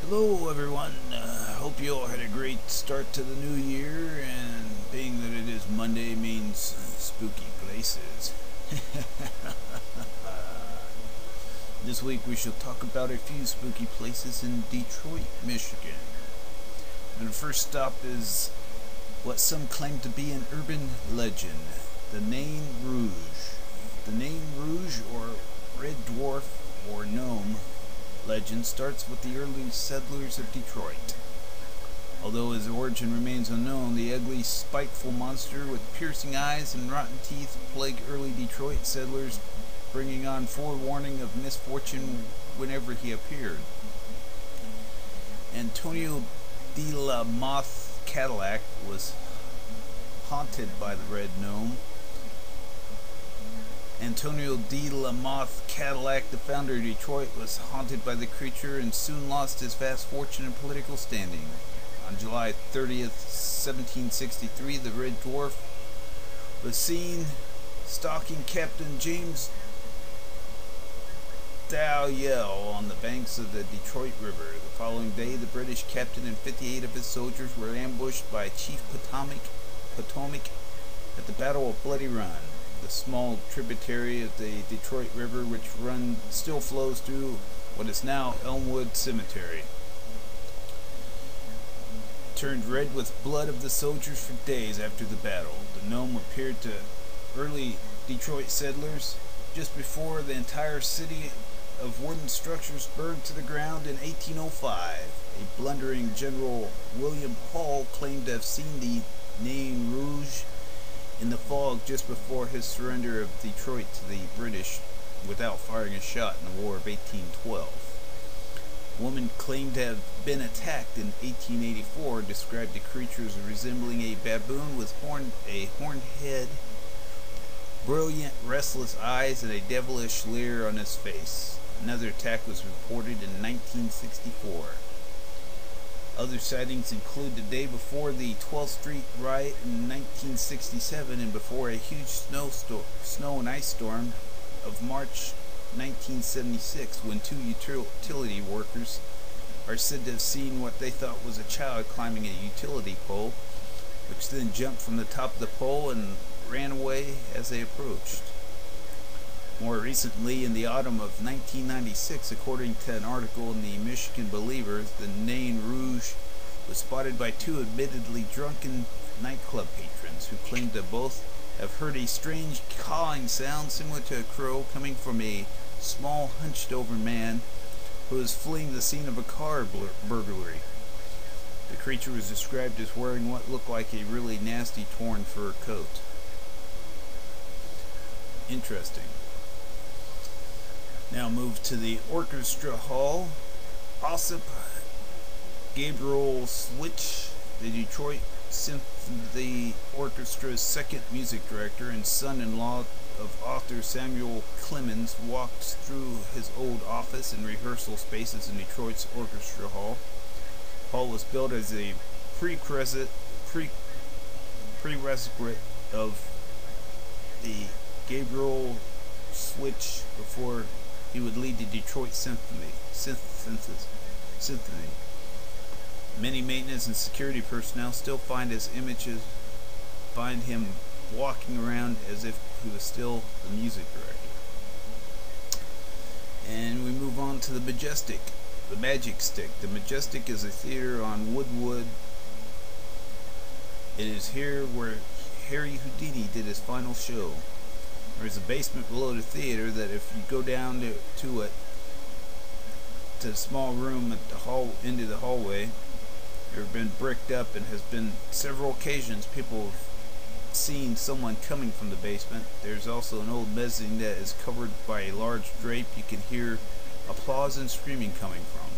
Hello everyone, hope you all had a great start to the new year, and being that it is Monday means spooky places. This week we shall talk about a few spooky places in Detroit, Michigan. And the first stop is what some claim to be an urban legend, the Nain Rouge. The Nain Rouge, or Red Dwarf, or Gnome legend starts with the early settlers of Detroit. Although his origin remains unknown, the ugly, spiteful monster with piercing eyes and rotten teeth plagued early Detroit settlers, bringing on forewarning of misfortune whenever he appeared. Antonio de la Moth Cadillac was haunted by the Red Gnome. Antonio de la Moth Cadillac, the founder of Detroit, was haunted by the creature and soon lost his vast fortune and political standing. On July 30th, 1763, the Red Dwarf was seen stalking Captain James Dalyell on the banks of the Detroit River. The following day, the British captain and 58 of his soldiers were ambushed by Chief Potomac at the Battle of Bloody Run, the small tributary of the Detroit River which still flows through what is now Elmwood Cemetery. Turned red with blood of the soldiers for days after the battle. The gnome appeared to early Detroit settlers just before the entire city of wooden structures burned to the ground in 1805. A blundering General William Hall claimed to have seen the Nain Rouge in the fog just before his surrender of Detroit to the British without firing a shot in the War of 1812. A woman claimed to have been attacked in 1884 and described the creature as resembling a baboon with a horned head, brilliant, restless eyes, and a devilish leer on his face. Another attack was reported in 1964. Other sightings include the day before the 12th Street riot in 1967 and before a huge snow and ice storm of March 1976, when two utility workers are said to have seen what they thought was a child climbing a utility pole, which then jumped from the top of the pole and ran away as they approached. More recently, in the autumn of 1996, according to an article in the Michigan Believer, the Nain Rouge was spotted by two admittedly drunken nightclub patrons who claimed to both have heard a strange cawing sound similar to a crow coming from a small hunched-over man who was fleeing the scene of a car burglary. The creature was described as wearing what looked like a really nasty torn fur coat. Interesting. Now move to the Orchestra Hall. Ossip Gabriel Switch, the Detroit Symphony Orchestra's second music director and son-in-law of author Samuel Clemens, walked through his old office and rehearsal spaces in Detroit's Orchestra Hall. Hall was built as a prerequisite of the Gabriel Switch before he would lead the Detroit Symphony. Many maintenance and security personnel still find him walking around as if he was still the music director. And we move on to the Majestic, the Magic Stick. The Majestic is a theater on Woodwood. It is here where Harry Houdini did his final show. There's a basement below the theater that if you go down to the small room at the end of the hallway, it's been bricked up and has been several occasions people have seen someone coming from the basement. There's also an old mezzanine that is covered by a large drape you can hear applause and screaming coming from.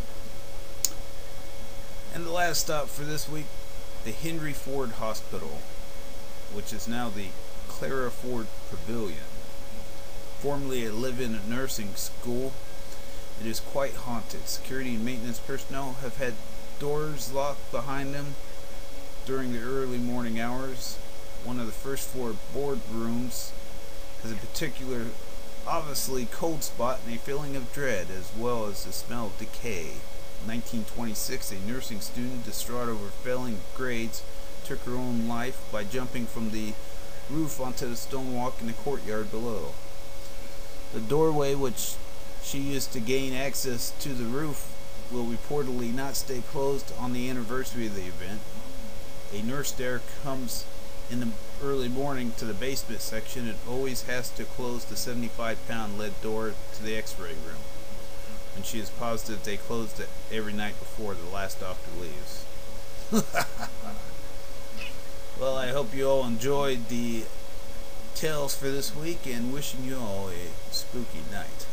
And the last stop for this week, the Henry Ford Hospital, which is now the Clara Ford Pavilion. Formerly a live-in nursing school, it is quite haunted. Security and maintenance personnel have had doors locked behind them during the early morning hours. One of the first floor boardrooms has a particular, obviously cold spot and a feeling of dread, as well as the smell of decay. 1926, a nursing student distraught over failing grades took her own life by jumping from the roof onto the stone walk in the courtyard below. The doorway which she used to gain access to the roof will reportedly not stay closed on the anniversary of the event. A nurse there comes in the early morning to the basement section and always has to close the 75-pound lead door to the x-ray room, and she is positive they closed it every night before the last doctor leaves. Well, I hope you all enjoyed the tales for this week, and wishing you all a spooky night.